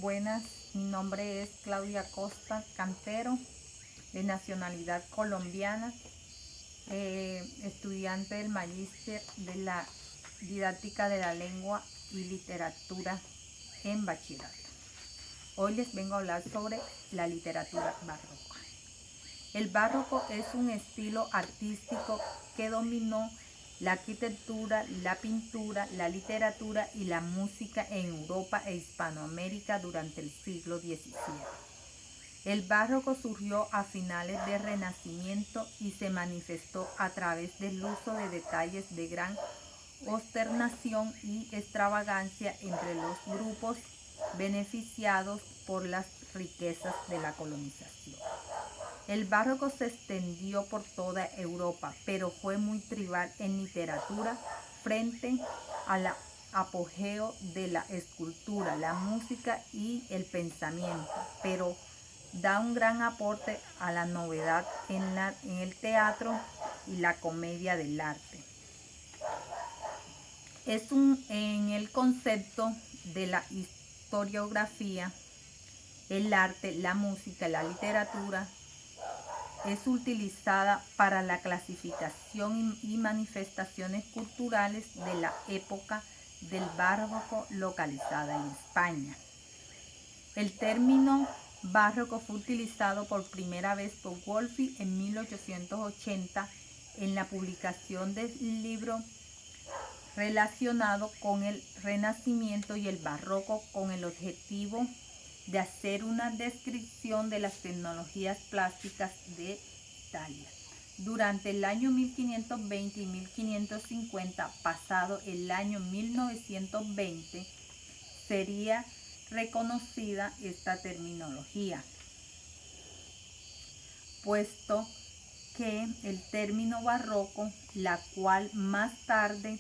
Buenas, mi nombre es Claudia Costa Cantero, de nacionalidad colombiana, estudiante del Magíster de la Didáctica de la Lengua y Literatura en Bachillerato. Hoy les vengo a hablar sobre la literatura barroca. El barroco es un estilo artístico que dominó la arquitectura, la pintura, la literatura y la música en Europa e Hispanoamérica durante el siglo XVII. El barroco surgió a finales del Renacimiento y se manifestó a través del uso de detalles de gran ostensión y extravagancia entre los grupos beneficiados por las riquezas de la colonización. El barroco se extendió por toda Europa, pero fue muy tribal en literatura frente al apogeo de la escultura, la música y el pensamiento, pero da un gran aporte a la novedad en el teatro y la comedia del arte. En el concepto de la historiografía, el arte, la música, la literatura es utilizada para la clasificación y manifestaciones culturales de la época del barroco localizada en España. El término barroco fue utilizado por primera vez por Wolfi en 1880 en la publicación del libro relacionado con el Renacimiento y el Barroco, con el objetivo de hacer una descripción de las tecnologías plásticas de Italia. Durante el año 1520 y 1550, pasado el año 1920, sería reconocida esta terminología, puesto que el término barroco, la cual más tarde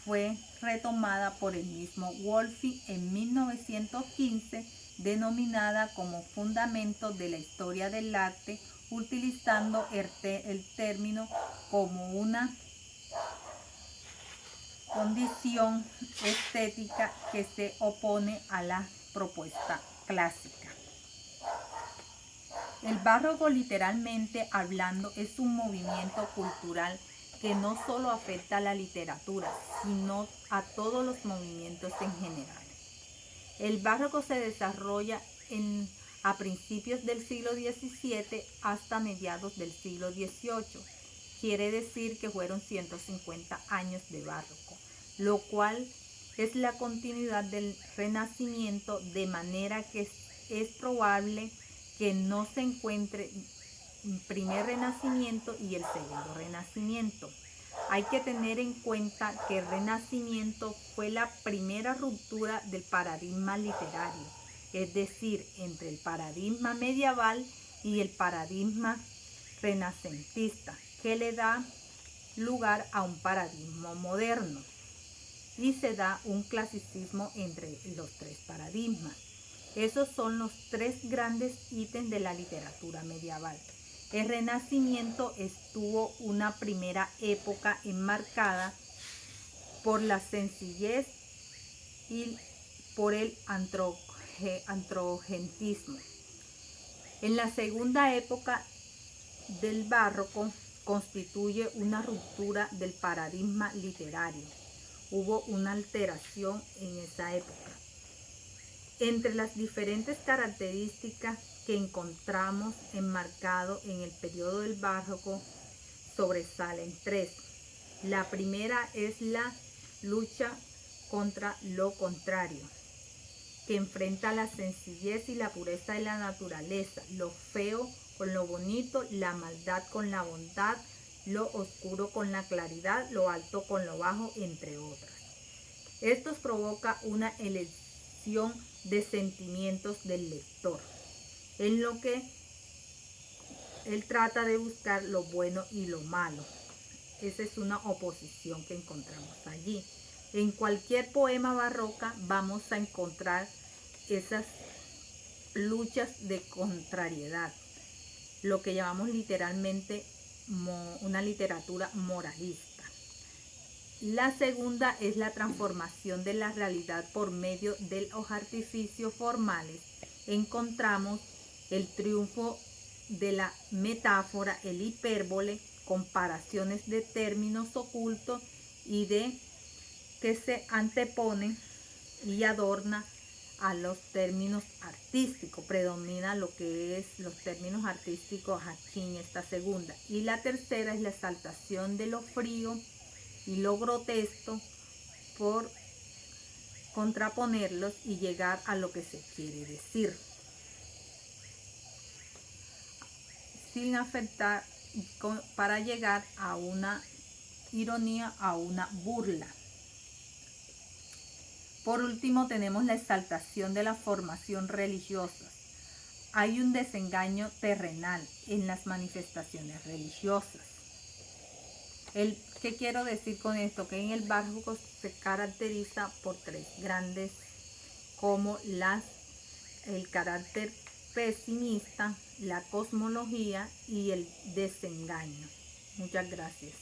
fue retomada por el mismo Wolfi en 1915, denominada como fundamento de la historia del arte, utilizando el término como una condición estética que se opone a la propuesta clásica. El barroco, literalmente hablando, es un movimiento cultural que no solo afecta a la literatura, sino a todos los movimientos en general. El barroco se desarrolla a principios del siglo XVII hasta mediados del siglo XVIII. Quiere decir que fueron 150 años de barroco, lo cual es la continuidad del Renacimiento, de manera que es probable que no se encuentre el primer Renacimiento y el segundo Renacimiento. Hay que tener en cuenta que el Renacimiento fue la primera ruptura del paradigma literario, es decir, entre el paradigma medieval y el paradigma renacentista, que le da lugar a un paradigma moderno, y se da un clasicismo entre los tres paradigmas. Esos son los tres grandes ítems de la literatura medieval. El Renacimiento estuvo una primera época enmarcada por la sencillez y por el androgentismo. En la segunda época del barroco constituye una ruptura del paradigma literario. Hubo una alteración en esa época. Entre las diferentes características que encontramos enmarcado en el periodo del barroco sobresalen tres. La primera es la lucha contra lo contrario, que enfrenta la sencillez y la pureza de la naturaleza, lo feo con lo bonito, la maldad con la bondad, lo oscuro con la claridad, lo alto con lo bajo, entre otras. Esto provoca una elección de sentimientos del lector, en lo que él trata de buscar lo bueno y lo malo. Esa es una oposición que encontramos allí. En cualquier poema barroca vamos a encontrar esas luchas de contrariedad, lo que llamamos literalmente una literatura moralista. La segunda es la transformación de la realidad por medio de los artificios formales. Encontramos el triunfo de la metáfora, el hipérbole, comparaciones de términos ocultos y de que se anteponen y adorna a los términos artísticos. Predomina lo que es los términos artísticos aquí en esta segunda. Y la tercera es la exaltación de lo frío y lo grotesco por contraponerlos y llegar a lo que se quiere decir, sin afectar, para llegar a una ironía, a una burla. Por último, tenemos la exaltación de la formación religiosa. Hay un desengaño terrenal en las manifestaciones religiosas. ¿Qué quiero decir con esto? Que en el barroco se caracteriza por tres grandes, como el carácter pesimista, la cosmología y el desengaño. Muchas gracias.